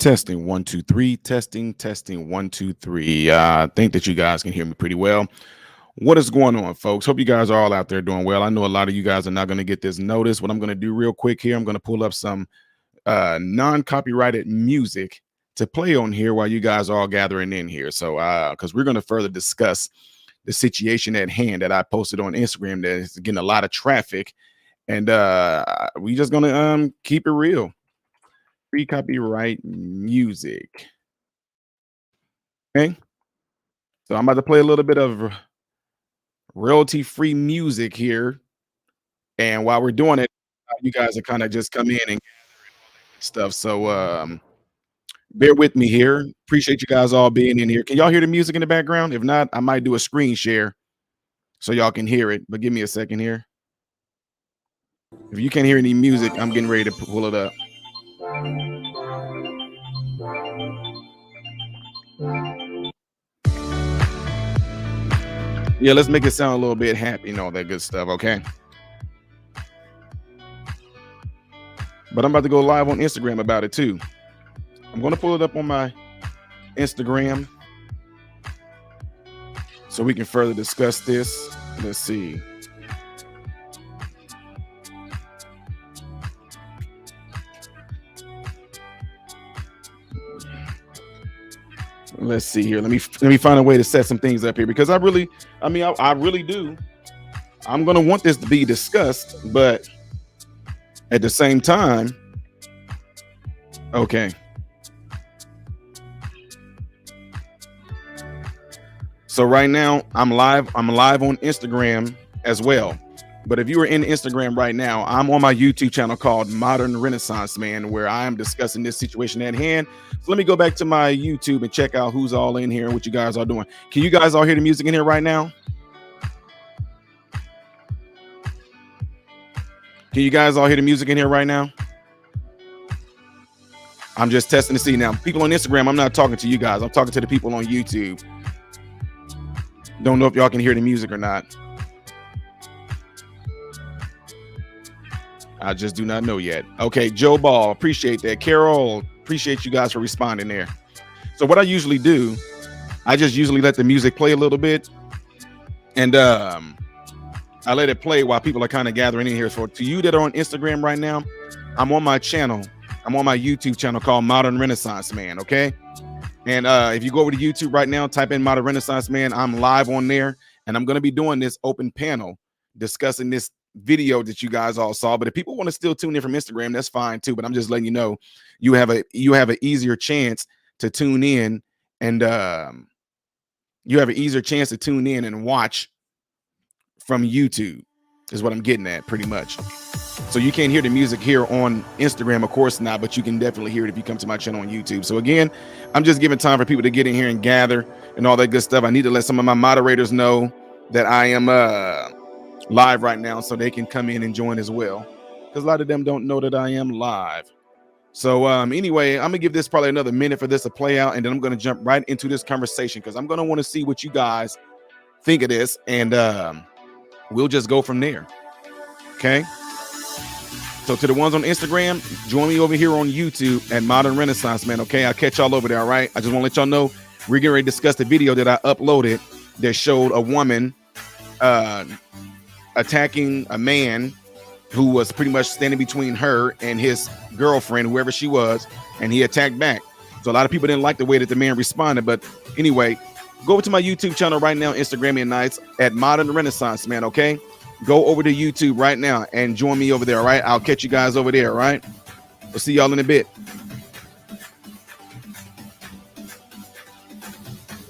Testing 1 2 3. Testing 1 2 3. I think that you guys can hear me pretty well. What is going on, folks? Hope you guys are all out there doing well. I know a lot of you guys are not going to get this notice. What I'm going to do real quick here, I'm going to pull up some non-copyrighted music to play on here while you guys are all gathering in here. So, because we're going to further discuss the situation at hand that I posted on Instagram that is getting a lot of traffic, and we just going to keep it real. Free copyright music. Okay, so I'm about to play a little bit of royalty free music here, and while we're doing it, you guys are kind of just come in and stuff. So bear with me here. Appreciate you guys all being in here. Can y'all hear the music in the background? If not, I might do a screen share so y'all can hear it. But give me a second here. If you can't hear any music, I'm getting ready to pull it up. Yeah, let's make it sound a little bit happy and all that good stuff, okay? But I'm about to go live on Instagram about it too. I'm going to pull it up on my Instagram so we can further discuss this. Let's see. Let's see here. Let me find a way to set some things up here because I really do. I'm gonna want this to be discussed, but at the same time, okay. So right now I'm live on Instagram as well. But if you are in Instagram right now, I'm on my YouTube channel called Modern Renaissance Man, where I am discussing this situation at hand. So let me go back to my YouTube and check out who's all in here and what you guys are doing. Can you guys all hear the music in here right now? Can you guys all hear the music in here right now? I'm just testing to see now. People on Instagram, I'm not talking to you guys. I'm talking to the people on YouTube. Don't know if y'all can hear the music or not. I just do not know yet. Okay, Joe Ball, appreciate that. Carol, appreciate you guys for responding there. So what I usually do, I just usually let the music play a little bit, and I let it play while people are kind of gathering in here. So to you that are on Instagram right now, I'm on my channel. I'm on my YouTube channel called Modern Renaissance Man, okay? And if you go over to YouTube right now, type in Modern Renaissance Man, I'm live on there, and I'm going to be doing this open panel discussing this video that you guys all saw. But if people want to still tune in from Instagram, that's fine too. But I'm just letting you know you have an easier chance to tune in, and you have an easier chance to tune in and watch from YouTube is what I'm getting at pretty much. So you can't hear the music here on Instagram, of course not, but you can definitely hear it if you come to my channel on YouTube. So again, I'm just giving time for people to get in here and gather and all that good stuff. I need to let some of my moderators know that I am live right now so they can come in and join as well, because a lot of them don't know that I am live. So anyway, I'm gonna give this probably another minute for this to play out, and then I'm gonna jump right into this conversation because I'm gonna want to see what you guys think of this, and we'll just go from there. Okay, so to the ones on Instagram, join me over here on YouTube at Modern Renaissance Man. Okay, I'll catch y'all over there. All right, I just want to let y'all know we're getting ready to discuss the video that I uploaded that showed a woman attacking a man who was pretty much standing between her and his girlfriend, whoever she was, and he attacked back. So a lot of people didn't like the way that the man responded. But anyway, go over to my YouTube channel right now, Instagram and nights at Modern Renaissance Man. Okay, go over to YouTube right now and join me over there. All right, I'll catch you guys over there. All right, we'll see y'all in a bit.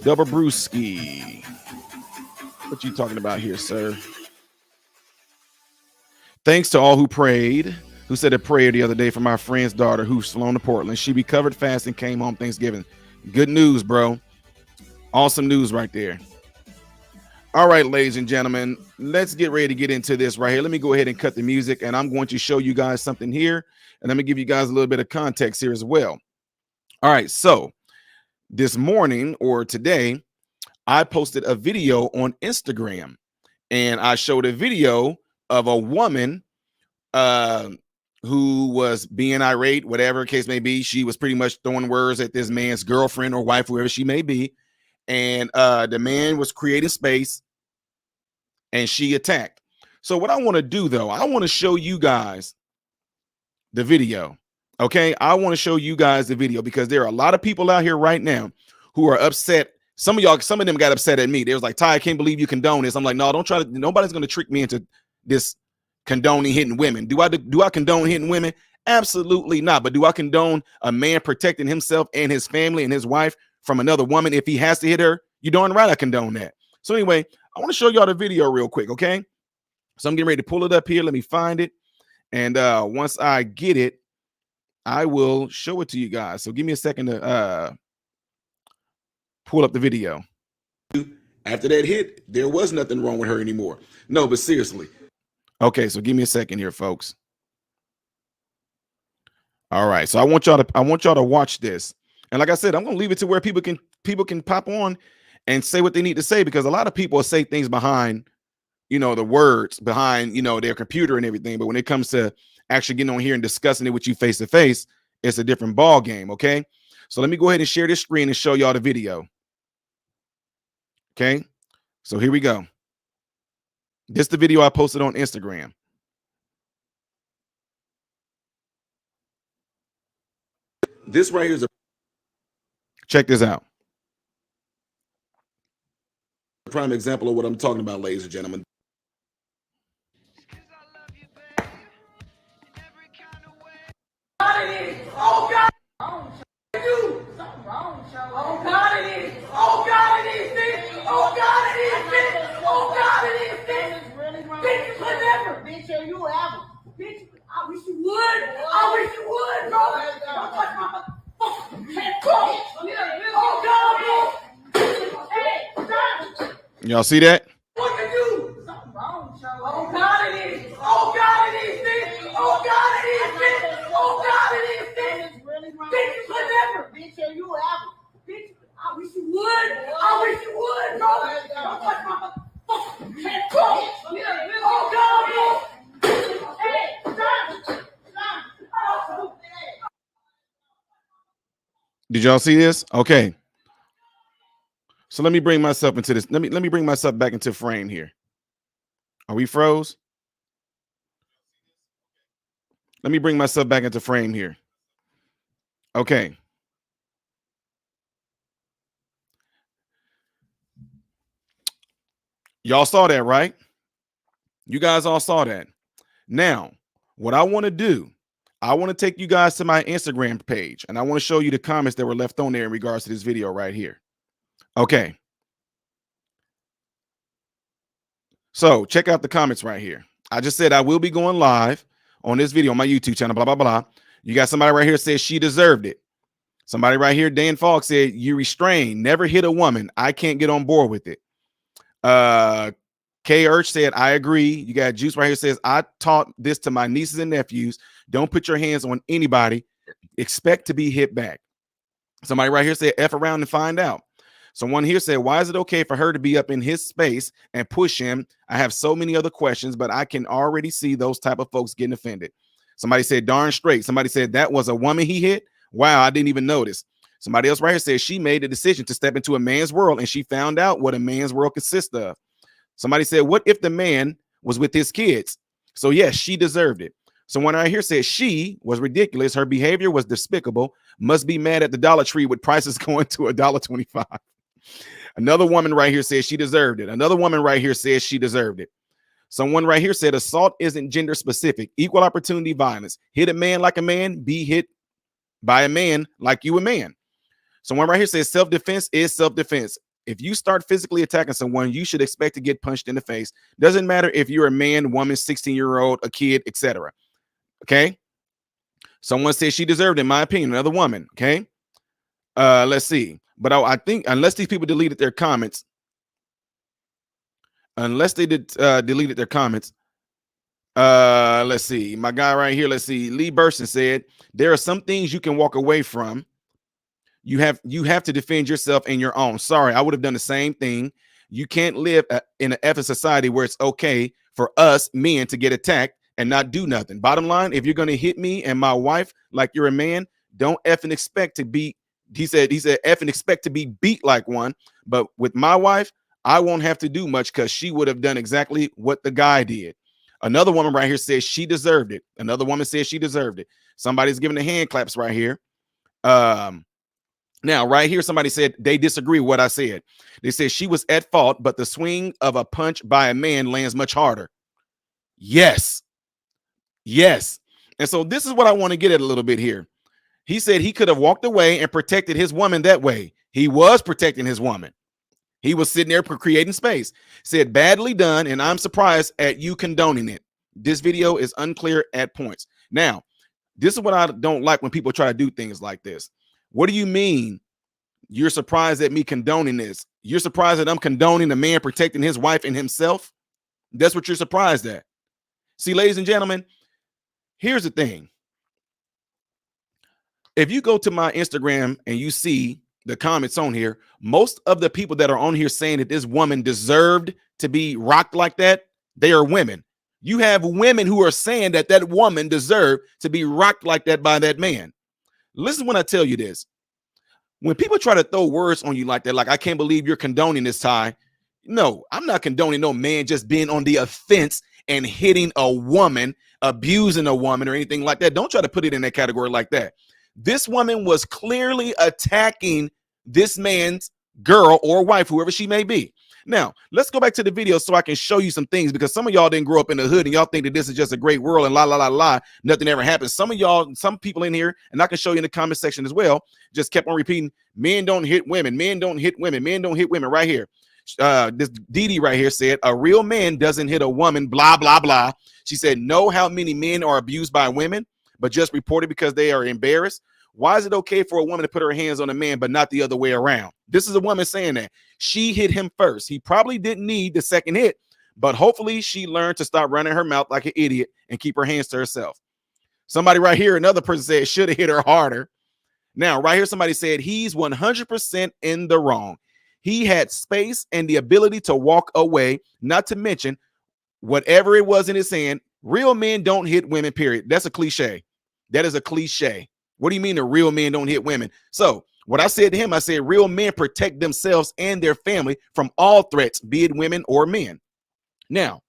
Double Brewski, what you talking about here, sir? Thanks to all who prayed, who said a prayer the other day for my friend's daughter who's flown to Portland. She recovered fast and came home Thanksgiving. Good news, bro. Awesome news right there. All right, ladies and gentlemen, let's get ready to get into this right here. Let me go ahead and cut the music, and I'm going to show you guys something here, and let me give you guys a little bit of context here as well. All right, so this morning or today, I posted a video on Instagram, and I showed a video of a woman who was being irate, whatever the case may be. She was pretty much throwing words at this man's girlfriend or wife, whoever she may be. And the man was creating space and she attacked. So what I want to do though, I want to show you guys the video. Okay. I want to show you guys the video because there are a lot of people out here right now who are upset. Some of them got upset at me. They was like, Ty, I can't believe you condone this. I'm like, no, don't try to, nobody's going to trick me into this condoning hitting women. Do I condone hitting women? Absolutely not. But do I condone a man protecting himself and his family and his wife from another woman if he has to hit her? You darn right I condone that. So anyway, I want to show y'all the video real quick, okay? So I'm getting ready to pull it up here. Let me find it. And once I get it, I will show it to you guys. So give me a second to pull up the video. After that hit, there was nothing wrong with her anymore. No, but seriously. Okay, so give me a second here, folks. All right, so I want y'all to watch this. And like I said, I'm gonna leave it to where people can pop on and say what they need to say, because a lot of people say things behind, you know, the words behind, you know, their computer and everything. But when it comes to actually getting on here and discussing it with you face to face, it's a different ball game. Okay, so let me go ahead and share this screen and show y'all the video. Okay, so here we go. This is the video I posted on Instagram. This right here is check this out. A prime example of what I'm talking about, ladies and gentlemen. Oh God, you. Something wrong, oh God, it is. Oh God, it is. Oh God, it is. Oh God, it is. Bitch, whatever. Bitch, you ever. Bitch, I wish you would. I wish you would, bro. Don't touch my fucking head, bro. Oh God, bro. Hey, stop. Y'all see that? What you do? Something wrong, oh God, it is. Oh God, it is. Oh God, it is. Oh God, it is. Bitch, whatever. Bitch, you ever. Bitch, I wish you would. I wish you would, bro. Don't touch my fucking head, bro. Oh God, bro. Hey, stop. Stop. Did y'all see this? Okay. So let me bring myself into this. Let me bring myself back into frame here. Are we froze? Let me bring myself back into frame here. Okay. Y'all saw that, right? You guys all saw that. Now, what I want to do, I want to take you guys to my Instagram page, and I want to show you the comments that were left on there in regards to this video right here. Okay. So check out the comments right here. I just said I will be going live on this video on my YouTube channel, blah, blah, blah. You got somebody right here says she deserved it. Somebody right here, Dan Falk, said you restrain, never hit a woman. I can't get on board with it. K. Urch said, I agree. You got Juice right here says, I taught this to my nieces and nephews. Don't put your hands on anybody. Expect to be hit back. Somebody right here said, F around and find out. Someone here said, why is it okay for her to be up in his space and push him? I have so many other questions, but I can already see those type of folks getting offended. Somebody said, darn straight. Somebody said, that was a woman he hit. Wow, I didn't even notice. Somebody else right here says she made a decision to step into a man's world and she found out what a man's world consists of. Somebody said, what if the man was with his kids? So yes, she deserved it. Someone right here said she was ridiculous. Her behavior was despicable. Must be mad at the Dollar Tree with prices going to $1.25. Another woman right here says she deserved it. Another woman right here says she deserved it. Someone right here said assault isn't gender specific. Equal opportunity violence. Hit a man like a man, be hit by a man like you a man. Someone right here says self-defense is self-defense. If you start physically attacking someone, you should expect to get punched in the face. Doesn't matter if you're a man, woman, 16-year-old, a kid, etc. Okay. Someone says she deserved it, in my opinion. Another woman. Okay. Let's see. But I think unless these people deleted their comments, deleted their comments, let's see. My guy right here, let's see. Lee Burson said, there are some things you can walk away from. You have to defend yourself and your own. Sorry, I would have done the same thing. You can't live in an effing society where it's okay for us men to get attacked and not do nothing. Bottom line, if you're going to hit me and my wife like you're a man, don't effing expect to be, he said effing expect to be beat like one. But with my wife, I won't have to do much because she would have done exactly what the guy did. Another woman right here says she deserved it. Another woman says she deserved it. Somebody's giving the hand claps right here. Now, right here, somebody said they disagree with what I said. They said she was at fault, but the swing of a punch by a man lands much harder. Yes. Yes. And so this is what I want to get at a little bit here. He said he could have walked away and protected his woman that way. He was protecting his woman. He was sitting there creating space. Said badly done, and I'm surprised at you condoning it. This video is unclear at points. Now, this is what I don't like when people try to do things like this. What do you mean you're surprised at me condoning this? You're surprised that I'm condoning a man protecting his wife and himself? That's what you're surprised at. See, ladies and gentlemen, here's the thing. If you go to my Instagram and you see the comments on here, most of the people that are on here saying that this woman deserved to be rocked like that, they are women. You have women who are saying that that woman deserved to be rocked like that by that man. Listen when I tell you this. When people try to throw words on you like that, like, I can't believe you're condoning this, Ty. No, I'm not condoning no man just being on the offense and hitting a woman, abusing a woman or anything like that. Don't try to put it in that category like that. This woman was clearly attacking this man's girl or wife, whoever she may be. Now, let's go back to the video so I can show you some things, because some of y'all didn't grow up in the hood and y'all think that this is just a great world and la, nothing ever happens. Some of y'all, some people in here, and I can show you in the comment section as well, just kept on repeating, men don't hit women, men don't hit women, men don't hit women right here. This Didi right here said, a real man doesn't hit a woman, blah, blah, blah. She said, know how many men are abused by women, but just reported because they are embarrassed? Why is it okay for a woman to put her hands on a man, but not the other way around? This is a woman saying that. She hit him first. He probably didn't need the second hit, but hopefully she learned to stop running her mouth like an idiot and keep her hands to herself. Somebody right here, another person said, should have hit her harder. Now, right here, somebody said he's 100% in the wrong. He had space and the ability to walk away, not to mention whatever it was in his hand. Real men don't hit women, period. That's a cliche. That is a cliche. What do you mean the real men don't hit women? So what I said to him, I said, real men protect themselves and their family from all threats, be it women or men. Now,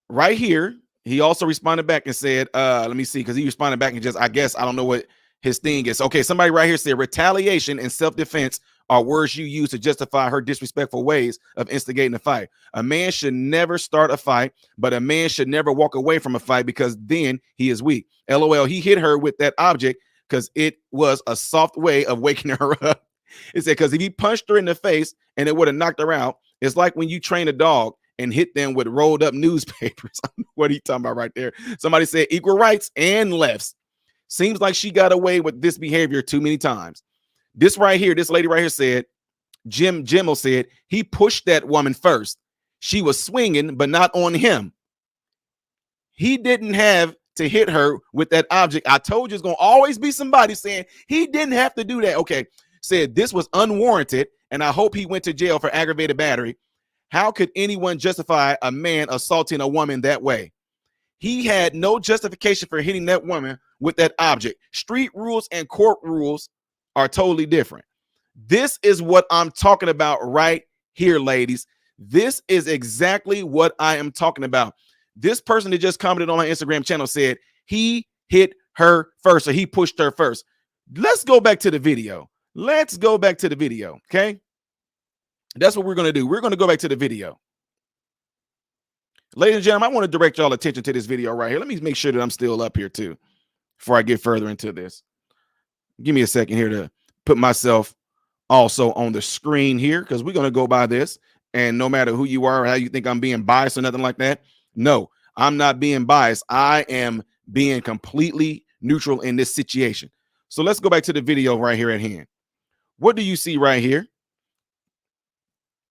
right here, he also responded back and said, let me see, because he responded back and just, I guess, I don't know what his thing is. Okay, somebody right here said retaliation and self-defense are words you use to justify her disrespectful ways of instigating a fight. A man should never start a fight, but a man should never walk away from a fight because then he is weak. LOL, he hit her with that object because it was a soft way of waking her up. It said, because if he punched her in the face and it would have knocked her out, it's like when you train a dog and hit them with rolled up newspapers. What are you talking about right there? Somebody said equal rights and lefts. Seems like she got away with this behavior too many times. This right here, this lady right here said, Jimmel said, he pushed that woman first. She was swinging, but not on him. He didn't have to hit her with that object. I told you it's going to always be somebody saying he didn't have to do that. Okay, said this was unwarranted, and I hope he went to jail for aggravated battery. How could anyone justify a man assaulting a woman that way? He had no justification for hitting that woman with that object. Street rules and court rules are totally different. This is what I'm talking about right here, ladies. This is exactly what I am talking about. This person that just commented on my Instagram channel said he hit her first, or he pushed her first. Let's go back to the video. Let's go back to the video, okay? That's what we're going to do. We're going to go back to the video. Ladies and gentlemen, I want to direct y'all attention to this video right here. Let me make sure that I'm still up here too before I get further into this. Give me a second here to put myself also on the screen here, because we're going to go by this. And no matter who you are or how you think I'm being biased or nothing like that, no, I'm not being biased. I am being completely neutral in this situation. So let's go back to the video right here at hand. What do you see right here?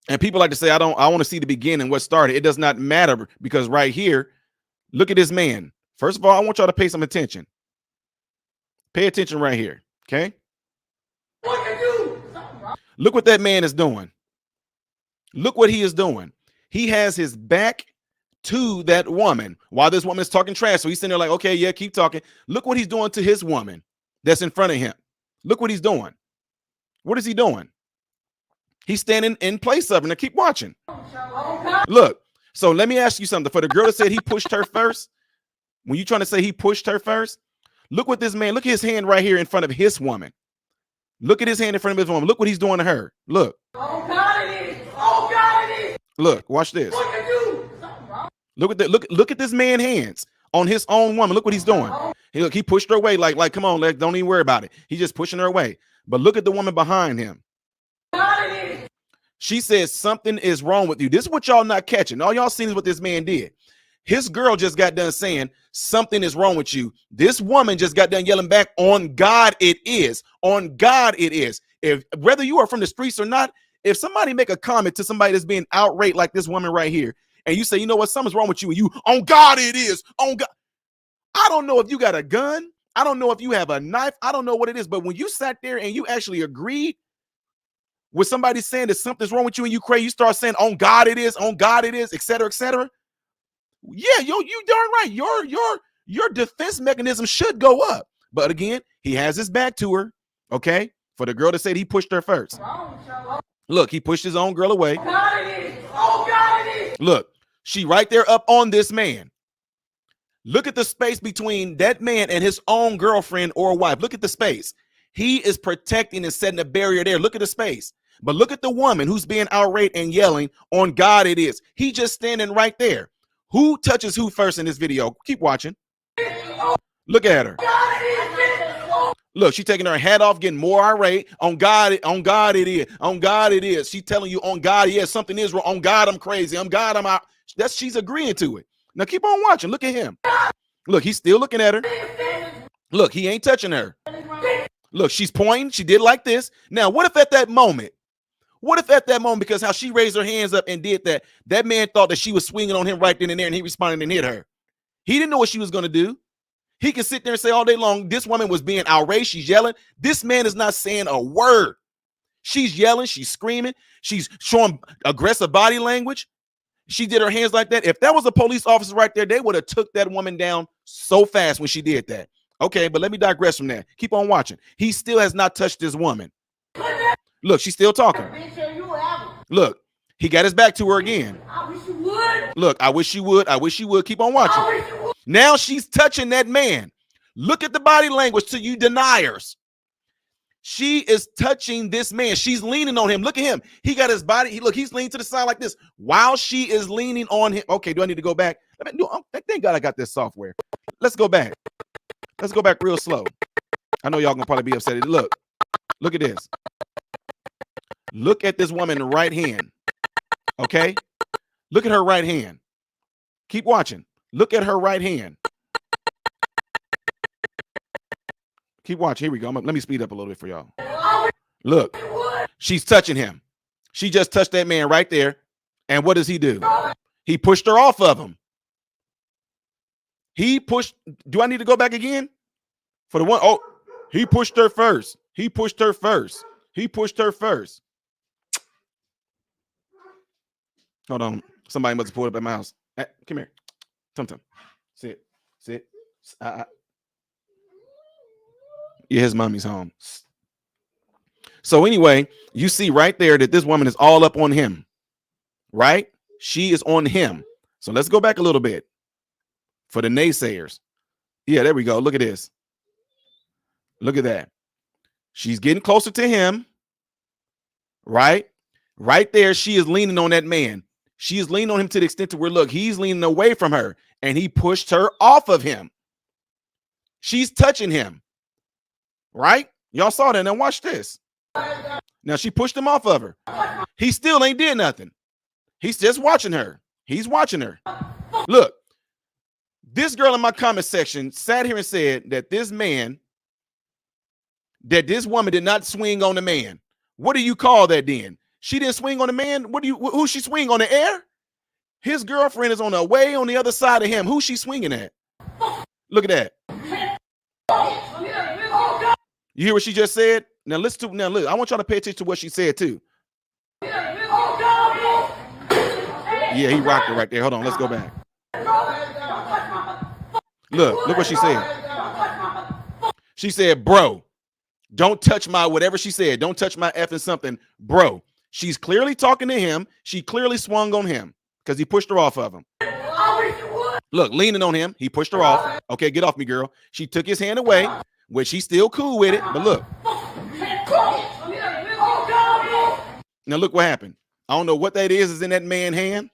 And people like to say, I want to see the beginning, what started. It does not matter, because right here, look at this man. First of all, I want y'all to pay some attention. Pay attention right here, okay? Look what that man is doing. Look what he is doing. He has his back to that woman while this woman is talking trash. So he's sitting there like, okay, yeah, keep talking. Look what he's doing to his woman that's in front of him. Look what he's doing. What is he doing? He's standing in place of her. Now keep watching. Look, so let me ask you something. For the girl that said he pushed her first, when you're trying to say he pushed her first, look what this man, look at his hand right here in front of his woman. Look at his hand in front of his woman. Look what he's doing to her. Look. Oh God, it is. Oh God, it is. Look, watch this. What you do? Look at that. Look at this man's hands on his own woman. Look what he's doing. He pushed her away. Like, come on, don't even worry about it. He's just pushing her away. But look at the woman behind him. God, it is. She says something is wrong with you. This is what y'all not catching. All y'all seen is what this man did. His girl just got done saying something is wrong with you. This woman just got done yelling back, on God it is. On God it is. If whether you are from the streets or not, if somebody make a comment to somebody that's being outraged like this woman right here, and you say, you know what, something's wrong with you, and you, on God it is. On God. I don't know if you got a gun. I don't know if you have a knife. I don't know what it is. But when you sat there and you actually agreed with somebody saying that something's wrong with you and you crazy, you start saying, on God it is, et cetera, et cetera. Yeah, you darn right. Your defense mechanism should go up. But again, he has his back to her. Okay. For the girl that said he pushed her first. Look, he pushed his own girl away. God, it is. Oh God, it is. Look, she right there up on this man. Look at the space between that man and his own girlfriend or wife. Look at the space. He is protecting and setting a barrier there. Look at the space. But look at the woman who's being outraged and yelling, on God it is. He just standing right there. Who touches who first in this video? Keep watching. Look at her. Look, she's taking her hat off, getting more irate. On God it is. On God it is. She's telling you, on God, yes, something is wrong. On God, I'm crazy. On God, I'm out. She's agreeing to it. Now keep on watching. Look at him. Look, he's still looking at her. Look, he ain't touching her. Look, she's pointing. She did like this. Now, what if at that moment, because how she raised her hands up and did that, that man thought that she was swinging on him right then and there, and he responded and hit her. He didn't know what she was going to do. He can sit there and say all day long, this woman was being outraged. She's yelling. This man is not saying a word. She's yelling. She's screaming. She's showing aggressive body language. She did her hands like that. If that was a police officer right there, they would have took that woman down so fast when she did that. Okay, but let me digress from that. Keep on watching. He still has not touched this woman. Look, she's still talking. Look, he got his back to her again. I wish you would. Look, I wish you would. I wish you would. Keep on watching. Now she's touching that man. Look at the body language to you deniers. She is touching this man. She's leaning on him. Look at him. He got his body. He's leaning to the side like this while she is leaning on him. Okay, do I need to go back? Thank God I got this software. Let's go back. Let's go back real slow. I know y'all gonna probably be upset. Look at this. Look at this woman right hand. Okay? Look at her right hand. Keep watching. Look at her right hand. Keep watching. Here we go. Let me speed up a little bit for y'all. Look, she's touching him. She just touched that man right there. And what does he do? He pushed her off of him. Do I need to go back again? For the one, oh, he pushed her first. He pushed her first. Hold on. Somebody must have pulled up at my house. Hey, come here. Tum. Sit. Yeah, his mommy's home. So anyway, you see right there that this woman is all up on him, right? She is on him. So let's go back a little bit for the naysayers. Yeah, there we go. Look at this. Look at that. She's getting closer to him, right? Right there, she is leaning on that man. She is leaning on him to the extent to where, look, he's leaning away from her, and he pushed her off of him. She's touching him, right? Y'all saw that. Now watch this. Now she pushed him off of her. He still ain't did nothing. He's just watching her. He's watching her. Look, this girl in my comment section sat here and said that this woman did not swing on the man. What do you call that then? She didn't swing on the man. Who she swing on the air? His girlfriend is on the way on the other side of him. Who's she swinging at? Look at that. You hear what she just said? Now listen to, now look, I want y'all to pay attention to what she said too. Yeah, he rocked it right there. Hold on, let's go back. Look what she said. She said, bro, don't touch my whatever she said. Don't touch my effing something, bro. She's clearly talking to him. She clearly swung on him because he pushed her off of him. Look, leaning on him. He pushed her off. Okay, get off me, girl. She took his hand away, which she's still cool with it. But look. Now look what happened. I don't know what that is in that man's hand,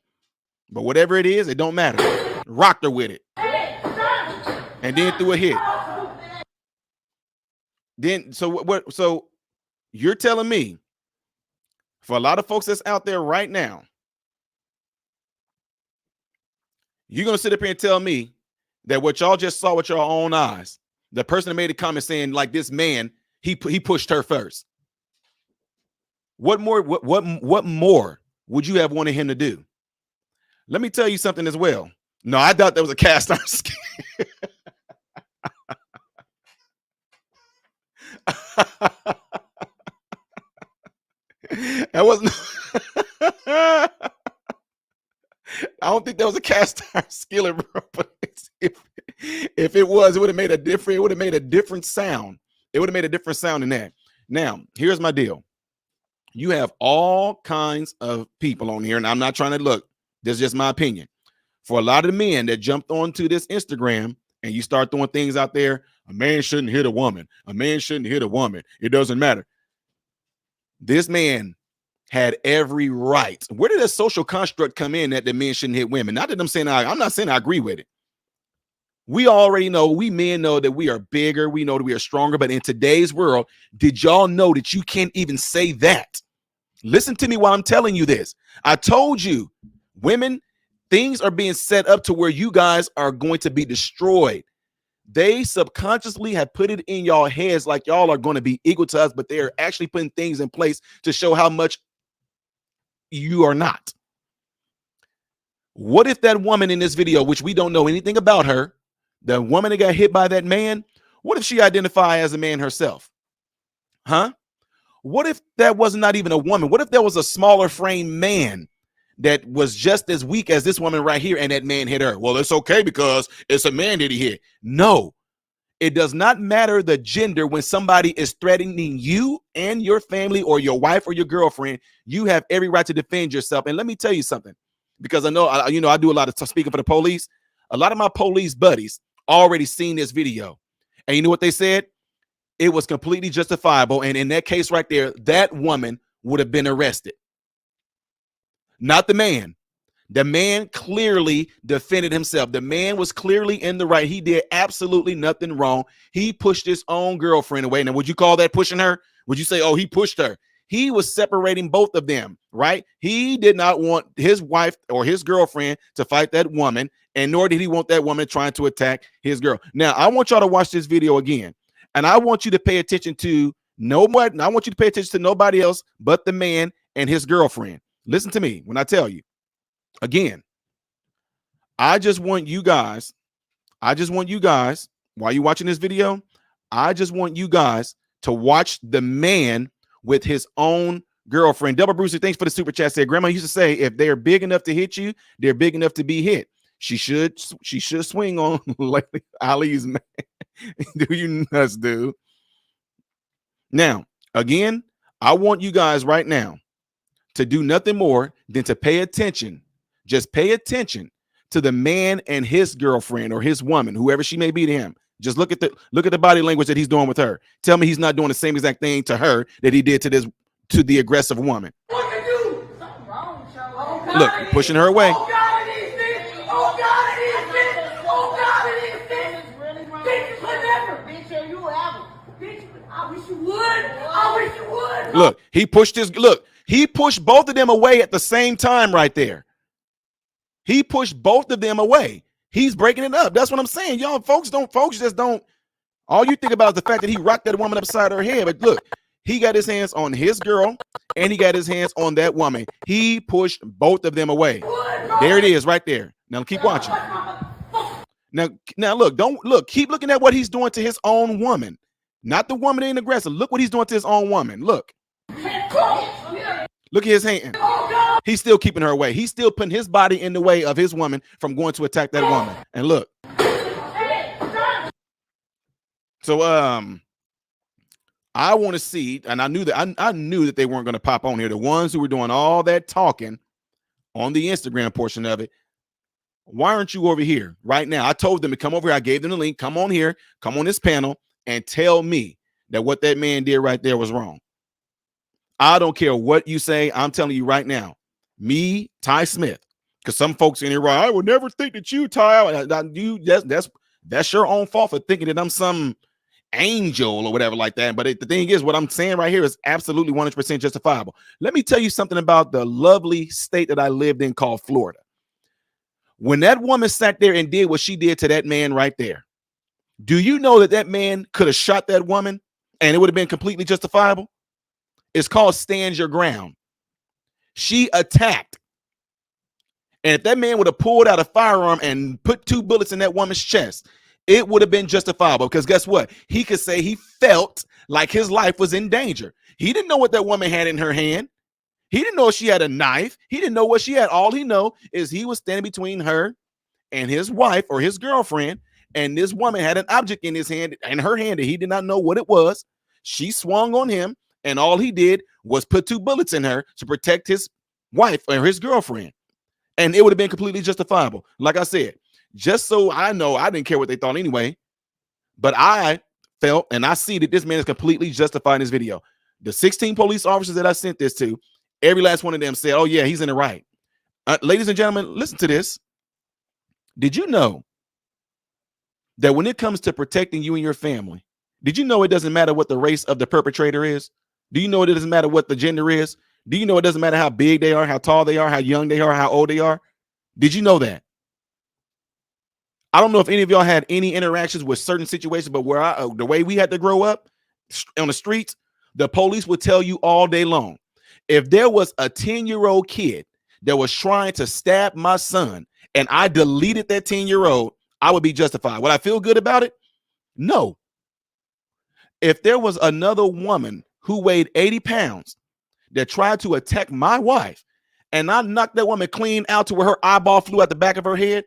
but whatever it is, it don't matter. Rocked her with it. And then threw a hit. Then so you're telling me, for a lot of folks that's out there right now, you're gonna sit up here and tell me that what y'all just saw with your own eyes, the person that made a comment saying like this man, he pushed her first. What more would you have wanted him to do? Let me tell you something as well. No, I thought that was a cast iron skin. That wasn't. I don't think that was a cast iron skillet, bro. But if it was, it would have made a different. It would have made a different sound. It would have made a different sound than that. Now, here's my deal. You have all kinds of people on here, and I'm not trying to look. This is just my opinion. For a lot of the men that jumped onto this Instagram and you start throwing things out there, a man shouldn't hit a woman. A man shouldn't hit a woman. It doesn't matter. This man had every right. Where did a social construct come in that the men shouldn't hit women? Not that I'm not saying I agree with it. We already know, we men know that we are bigger. We know that we are stronger. But in today's world, did y'all know that you can't even say that? Listen to me while I'm telling you this. I told you, women, things are being set up to where you guys are going to be destroyed. They subconsciously have put it in y'all heads like y'all are going to be equal to us, but they are actually putting things in place to show how much you are not. What if that woman in this video, which we don't know anything about her, the woman that got hit by that man, what if she identified as a man herself? Huh? What if that was not even a woman? What if there was a smaller frame man that was just as weak as this woman right here and that man hit her? Well, it's okay because it's a man that he hit. No, it does not matter the gender. When somebody is threatening you and your family or your wife or your girlfriend, you have every right to defend yourself. And let me tell you something, because I know, I do a lot of speaking for the police. A lot of my police buddies already seen this video. And you know what they said? It was completely justifiable. And in that case right there, that woman would have been arrested. Not the man. The man clearly defended himself. The man was clearly in the right. He did absolutely nothing wrong. He pushed his own girlfriend away. Now, would you call that pushing her? Would you say, oh, he pushed her? He was separating both of them, right? He did not want his wife or his girlfriend to fight that woman, and nor did he want that woman trying to attack his girl. Now, I want y'all to watch this video again, and I want you to pay attention to nobody. I want you to pay attention to nobody else but the man and his girlfriend. Listen to me when I tell you. Again, I just want you guys, while you're watching this video, I just want you guys to watch the man with his own girlfriend. Double Brucer, thanks for the super chat. Said, Grandma used to say, if they're big enough to hit you, they're big enough to be hit. She should swing on like Ali's man. Do you nuts, dude? Now, again, I want you guys right now to do nothing more than to pay attention. Just pay attention to the man and his girlfriend or his woman, whoever she may be to him. Just look at the body language that he's doing with her. Tell me he's not doing the same exact thing to her that he did to the aggressive woman. What can you? Something wrong, Charlie. Look, pushing her away. Oh God, it is this. Oh God, it is this. Oh God, it is this. It's really wrong. Bitch, whatever. Bitch, you ever. Bitch, I wish you would. I wish you would. Look, he pushed both of them away at the same time right there. He pushed both of them away. He's breaking it up. That's what I'm saying. Y'all folks just don't. All you think about is the fact that he rocked that woman upside her head. But look, he got his hands on his girl and he got his hands on that woman. He pushed both of them away. There it is right there. Now keep watching. Now look, keep looking at what he's doing to his own woman. Not the woman that ain't aggressive. Look what he's doing to his own woman. Look. Look at his hand. He's still keeping her away. He's still putting his body in the way of his woman from going to attack that woman. And look. So I want to see, and I knew that they weren't going to pop on here. The ones who were doing all that talking on the Instagram portion of it. Why aren't you over here right now? I told them to come over here. I gave them the link. Come on here, come on this panel, and tell me that what that man did right there was wrong. I don't care what you say. I'm telling you right now, me, Ty Smith, because some folks in here, I would never think that you, Ty, that's your own fault for thinking that I'm some angel or whatever like that. But the thing is, what I'm saying right here is absolutely 100% justifiable. Let me tell you something about the lovely state that I lived in called Florida. When that woman sat there and did what she did to that man right there, do you know that that man could have shot that woman and it would have been completely justifiable? It's called stand your ground. She attacked. And if that man would have pulled out a firearm and put 2 bullets in that woman's chest, it would have been justifiable, because guess what? He could say he felt like his life was in danger. He didn't know what that woman had in her hand. He didn't know she had a knife. He didn't know what she had. All he know is he was standing between her and his wife or his girlfriend, and this woman had an object in her hand that he did not know what it was. She swung on him, and all he did was put 2 bullets in her to protect his wife or his girlfriend. And it would have been completely justifiable. Like I said, just so I know, I didn't care what they thought anyway, but I felt and I see that this man is completely justified in this video. The 16 police officers that I sent this to, every last one of them said, oh yeah, he's in the right. Ladies and gentlemen, listen to this. Did you know that when it comes to protecting you and your family, did you know it doesn't matter what the race of the perpetrator is? Do you know it doesn't matter what the gender is? Do you know it doesn't matter how big they are, how tall they are, how young they are, how old they are? Did you know that? I don't know if any of y'all had any interactions with certain situations, but where the way we had to grow up on the streets, the police would tell you all day long, if there was a 10-year-old kid that was trying to stab my son and I deleted that 10-year-old, I would be justified. Would I feel good about it? No. If there was another woman who weighed 80 pounds that tried to attack my wife and I knocked that woman clean out to where her eyeball flew out the back of her head,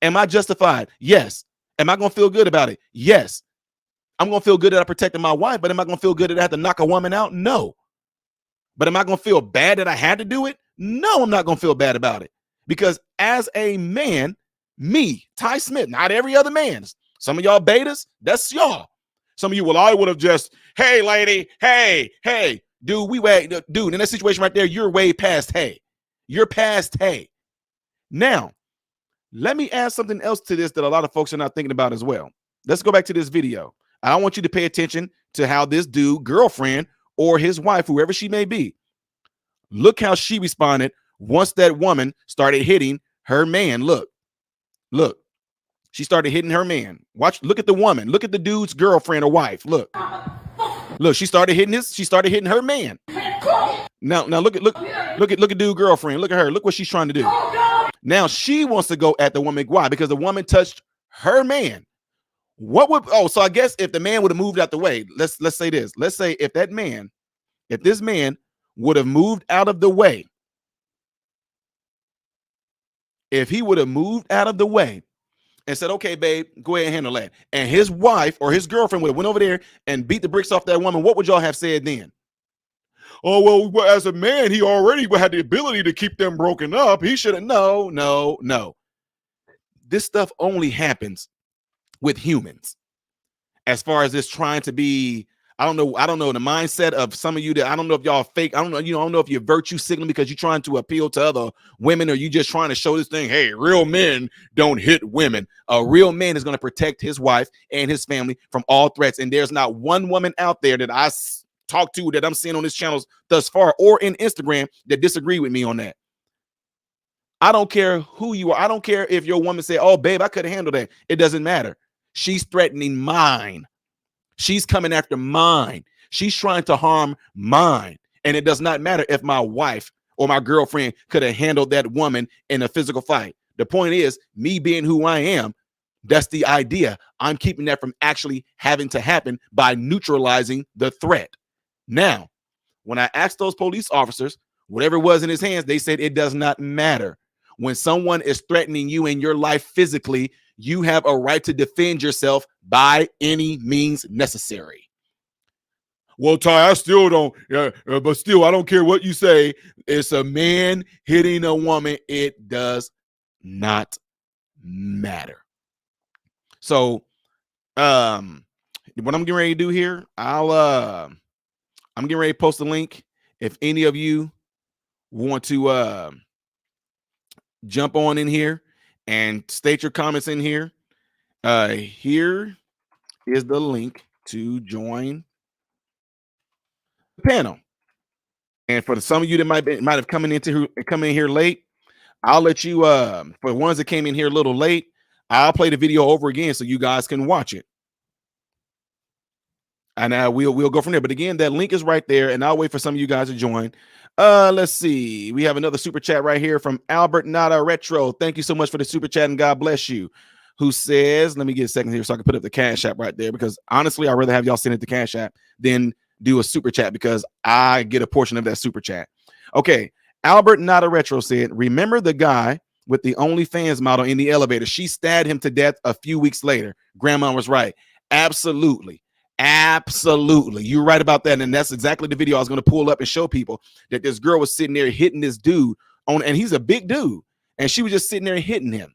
am I justified? Yes. Am I going to feel good about it? Yes. I'm going to feel good that I protected my wife, but am I going to feel good that I had to knock a woman out? No. But am I going to feel bad that I had to do it? No, I'm not going to feel bad about it. Because as a man, me, Ty Smith, not every other man, some of y'all betas, that's y'all. Some of you, well, I would have just, hey, lady, hey, dude, dude, in that situation right there, you're way past hey. You're past hey. Now, let me add something else to this that a lot of folks are not thinking about as well. Let's go back to this video. I want you to pay attention to how this dude, girlfriend, or his wife, whoever she may be, look how she responded once that woman started hitting her man. Look, she started hitting her man. Look at the woman. Look at the dude's girlfriend or wife. Look, she started hitting her man. Now look at dude girlfriend. Look at her. Look what she's trying to do. Now she wants to go at the woman. Why? Because the woman touched her man. So I guess if the man would have moved out the way, let's say this. Let's say if this man would have moved out of the way, if he would have moved out of the way and said, okay, babe, go ahead and handle that, and his wife or his girlfriend would have went over there and beat the bricks off that woman, what would y'all have said then? Oh, well, as a man, he already had the ability to keep them broken up. He should have. No. This stuff only happens with humans. As far as this trying to be, I don't know the mindset of some of you that I don't know if y'all fake. I don't know if you're virtue signaling because you're trying to appeal to other women, or you just trying to show this thing. Hey, real men don't hit women. A real man is going to protect his wife and his family from all threats. And there's not one woman out there that I talk to that I'm seeing on this channel thus far or in Instagram that disagree with me on that. I don't care who you are. I don't care if your woman say, oh, babe, I could handle that. It doesn't matter. She's threatening mine. She's coming after mine. She's trying to harm mine. And it does not matter if my wife or my girlfriend could have handled that woman in a physical fight. The point is, me being who I am, that's the idea. I'm keeping that from actually having to happen by neutralizing the threat. Now, when I asked those police officers, whatever it was in his hands, they said it does not matter. When someone is threatening you in your life physically, You have a right to defend yourself by any means necessary. Well, Ty, I still don't, but still, I don't care what you say. It's a man hitting a woman. It does not matter. So, what I'm getting ready to do here, I'm getting ready to post a link. If any of you want to jump on in here and state your comments in here, here is the link to join the panel. And for some of you that might have come in here late, I'll let you for the ones that came in here a little late, I'll play the video over again so you guys can watch it. And we'll go from there. But again, that link is right there, and I'll wait for some of you guys to join. Let's see. We have another super chat right here from Albert Nada Retro. Thank you so much for the super chat, and God bless you. Who says, let me get a second here so I can put up the Cash App right there, because honestly, I'd rather have y'all send it to Cash App than do a super chat, because I get a portion of that super chat. Okay. Albert Nada Retro said, remember the guy with the OnlyFans model in the elevator? She stabbed him to death a few weeks later. Grandma was right. Absolutely. Absolutely. You're right about that. And that's exactly the video I was going to pull up and show people, that this girl was sitting there hitting this dude on, and he's a big dude, and she was just sitting there hitting him.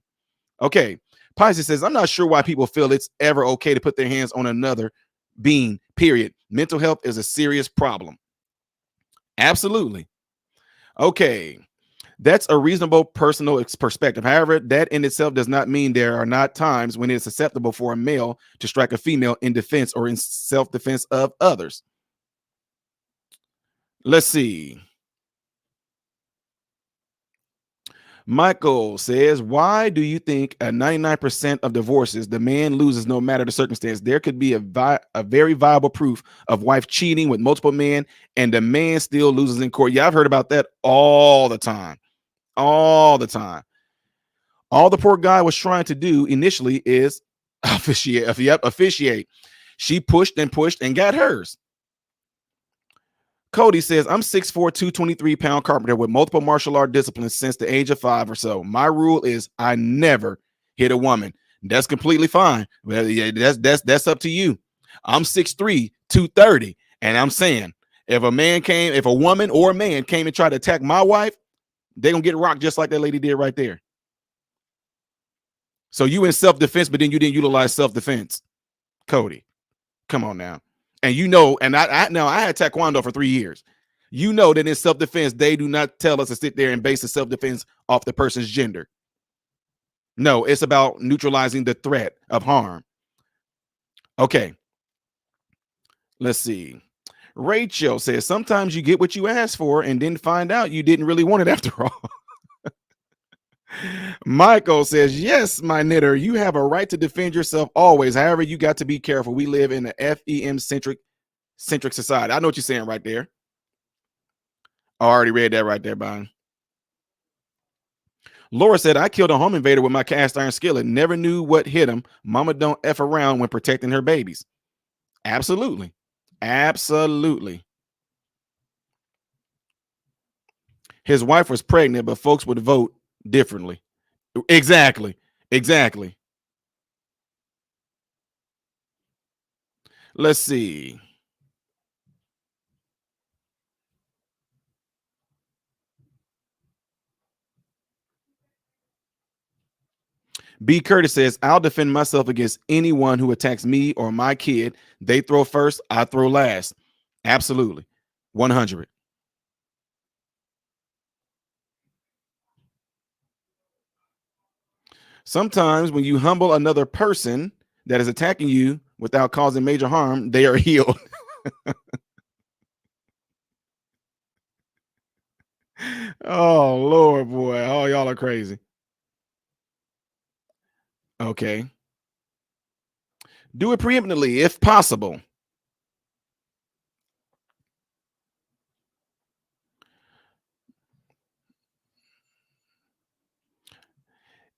Okay. Pisces says, I'm not sure why people feel it's ever okay to put their hands on another being, period. Mental health is a serious problem. Absolutely. Okay. That's a reasonable personal perspective. However, that in itself does not mean there are not times when it's acceptable for a male to strike a female in defense or in self-defense of others. Let's see. Michael says, why do you think at 99% of divorces, the man loses no matter the circumstance? There could be a very viable proof of wife cheating with multiple men, and the man still loses in court. Yeah, I've heard about that all the time. All the time. All the poor guy was trying to do initially is officiate. Officiate. She pushed and pushed and got hers. Cody says, I'm 6'4", 223-pound carpenter with multiple martial art disciplines since the age of 5 or so. My rule is I never hit a woman. That's completely fine. Well, yeah, that's up to you. I'm 6'3", 230, and I'm saying if a woman or a man came and tried to attack my wife, they're gonna get rocked just like that lady did right there. So you in self-defense, but then you didn't utilize self-defense. Cody, come on now. And you know, and I had Taekwondo for 3 years. You know that in self-defense, they do not tell us to sit there and base the self-defense off the person's gender. No, it's about neutralizing the threat of harm. Okay. Let's see. Rachel says, sometimes you get what you asked for and then find out you didn't really want it after all. Michael says, yes, my knitter, you have a right to defend yourself always. However, you got to be careful. We live in an FEM centric society. I know what you're saying right there. I already read that right there, Brian. Laura said, I killed a home invader with my cast iron skillet. Never knew what hit him. Mama don't F around when protecting her babies. Absolutely. Absolutely. His wife was pregnant, but folks would vote differently. Exactly. Exactly. Let's see. B. Curtis says, I'll defend myself against anyone who attacks me or my kid. They throw first, I throw last. Absolutely. 100. Sometimes when you humble another person that is attacking you without causing major harm, they are healed. Oh, Lord, boy. Oh, y'all are crazy. Okay. Do it preemptively if possible.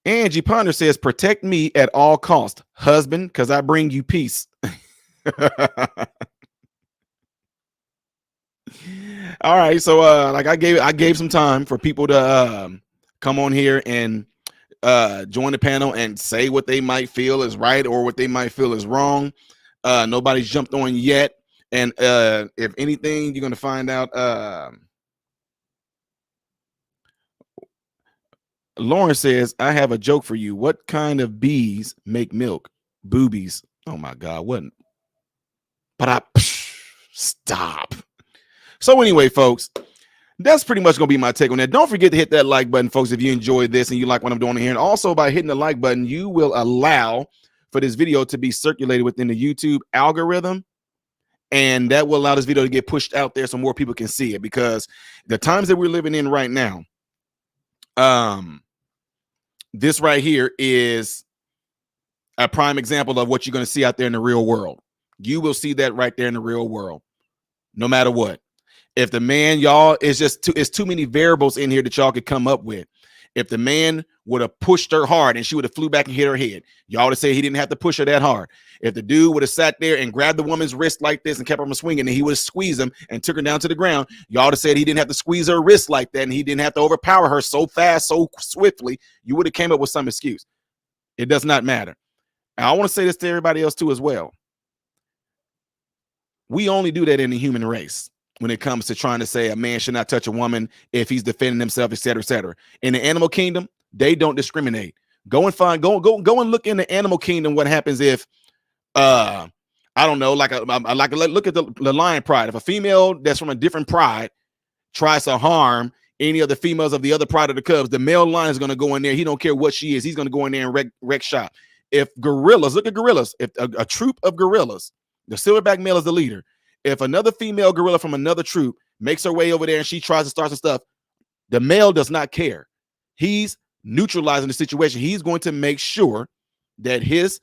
Angie Ponder says, protect me at all cost, husband, because I bring you peace. All right. So like I gave some time for people to come on here and join the panel and say what they might feel is right or what they might feel is wrong. Nobody's jumped on yet. And if anything, you're going to find out. Lauren says, I have a joke for you. What kind of bees make milk? Boobies. Oh my God. What? But stop. So anyway, folks, that's pretty much going to be my take on that. Don't forget to hit that like button, folks, if you enjoyed this and you like what I'm doing here. And also by hitting the like button, you will allow for this video to be circulated within the YouTube algorithm. And that will allow this video to get pushed out there so more people can see it, because the times that we're living in right now, this right here is a prime example of what you're going to see out there in the real world. You will see that right there in the real world, no matter what. If the man, y'all, it's too many variables in here that y'all could come up with. If the man would have pushed her hard and she would have flew back and hit her head, y'all would have said he didn't have to push her that hard. If the dude would have sat there and grabbed the woman's wrist like this and kept her from swinging, and he would have squeezed him and took her down to the ground, y'all would have said he didn't have to squeeze her wrist like that and he didn't have to overpower her so fast, so swiftly. You would have came up with some excuse. It does not matter. And I want to say this to everybody else too as well. We only do that in the human race when it comes to trying to say a man should not touch a woman if he's defending himself, et cetera, et cetera. In the animal kingdom, they don't discriminate. Go and look in the animal kingdom what happens if I don't know, look at the lion pride. If a female that's from a different pride tries to harm any of the females of the other pride of the cubs, the male lion is going to go in there. He don't care what she is. He's going to go in there and wreck shop. If gorillas, look at gorillas, if a troop of gorillas, the silverback male is the leader. If another female gorilla from another troop makes her way over there and she tries to start some stuff, the male does not care. He's neutralizing the situation. He's going to make sure that his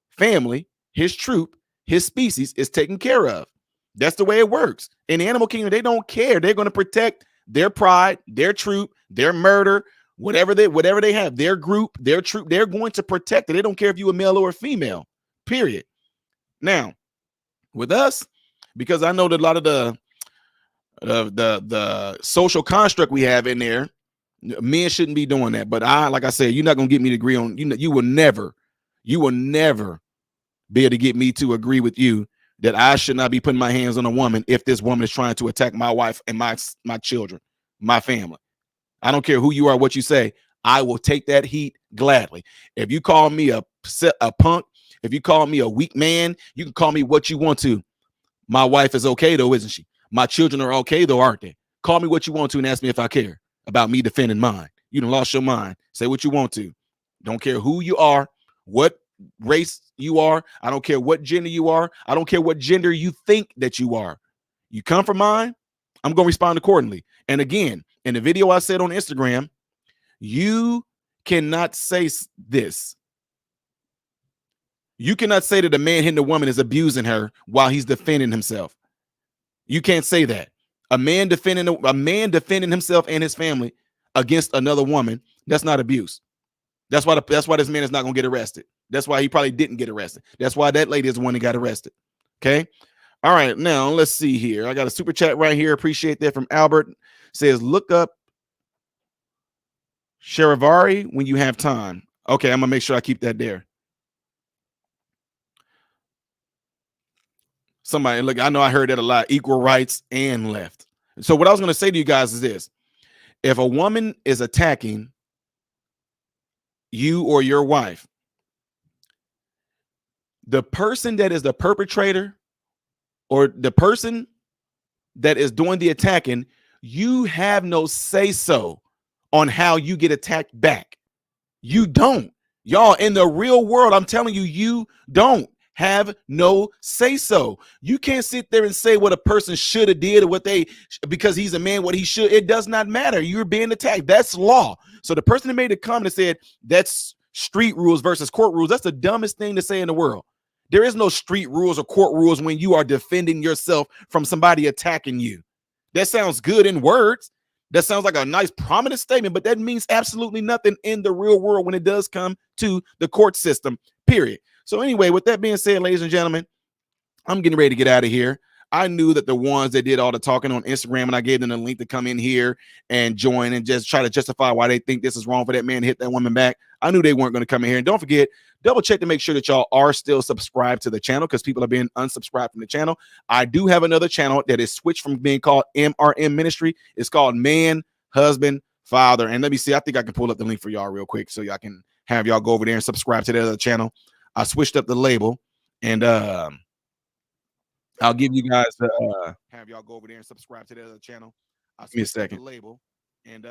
family, his troop, his species is taken care of. That's the way it works. In the animal kingdom, they don't care. They're going to protect their pride, their troop, their murder, whatever they have, their group, their troop. They're going to protect it. They don't care if you're a male or a female, period. Now, with us, because I know that a lot of the social construct we have in there, men shouldn't be doing that. But like I said, you're not going to get me to agree on, you will never be able to get me to agree with you that I should not be putting my hands on a woman if this woman is trying to attack my wife and my children, my family. I don't care who you are, what you say. I will take that heat gladly. If you call me a punk, if you call me a weak man, you can call me what you want to. My wife is okay, though, isn't she? My children are okay, though, aren't they? Call me what you want to and ask me if I care about me defending mine. You done lost your mind. Say what you want to. Don't care who you are, what race you are. I don't care what gender you are. I don't care what gender you think that you are. You come for mine, I'm going to respond accordingly. And again, in the video I said on Instagram, you cannot say this. You cannot say that a man hitting a woman is abusing her while he's defending himself. You can't say that. A man defending himself and his family against another woman, that's not abuse. That's why this man is not going to get arrested. That's why he probably didn't get arrested. That's why that lady is the one that got arrested. Okay. All right. Now let's see here. I got a super chat right here. Appreciate that from Albert. Says, look up Charivari when you have time. Okay. I'm going to make sure I keep that there. Somebody, look, I know I heard that a lot. Equal rights and left. So what I was going to say to you guys is this. If a woman is attacking you or your wife, the person that is the perpetrator or the person that is doing the attacking, you have no say-so on how you get attacked back. You don't. Y'all, in the real world, I'm telling you, you don't have no say-so. You can't sit there and say what a person should have did or because he's a man, what he should. It does not matter. You're being attacked. That's law. So the person that made the comment and said that's street rules versus court rules, that's the dumbest thing to say in the world. There is no street rules or court rules when you are defending yourself from somebody attacking you. That sounds good in words. That sounds like a nice prominent statement, but that means absolutely nothing in the real world when it does come to the court system, period. So anyway, with that being said, ladies and gentlemen, I'm getting ready to get out of here. I knew that the ones that did all the talking on Instagram, and I gave them the link to come in here and join and just try to justify why they think this is wrong for that man to hit that woman back. I knew they weren't going to come in here. And don't forget, double check to make sure that y'all are still subscribed to the channel, because people are being unsubscribed from the channel. I do have another channel that is switched from being called MRM Ministry. It's called Man, Husband, Father. And let me see, I think I can pull up the link for y'all real quick so y'all can have y'all go over there and subscribe to the other channel. I switched up the label, and I'll give you guys have y'all go over there and subscribe to the other channel. I'll give me a second. Label, and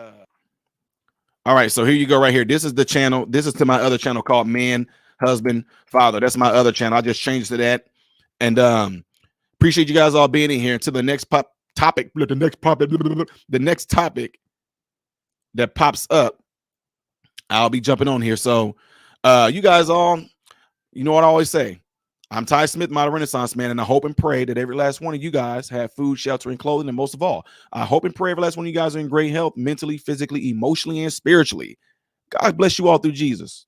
all right, so here you go right here. This is the channel. This is to my other channel called Man, Husband, Father. That's my other channel. I just changed to that. And appreciate you guys all being in here. To the next topic, the next topic that pops up, I'll be jumping on here. So you guys all, you know what I always say. I'm Ty Smith, my Renaissance man, and I hope and pray that every last one of you guys have food, shelter, and clothing, and most of all, I hope and pray every last one of you guys are in great health, mentally, physically, emotionally, and spiritually. God bless you all through Jesus.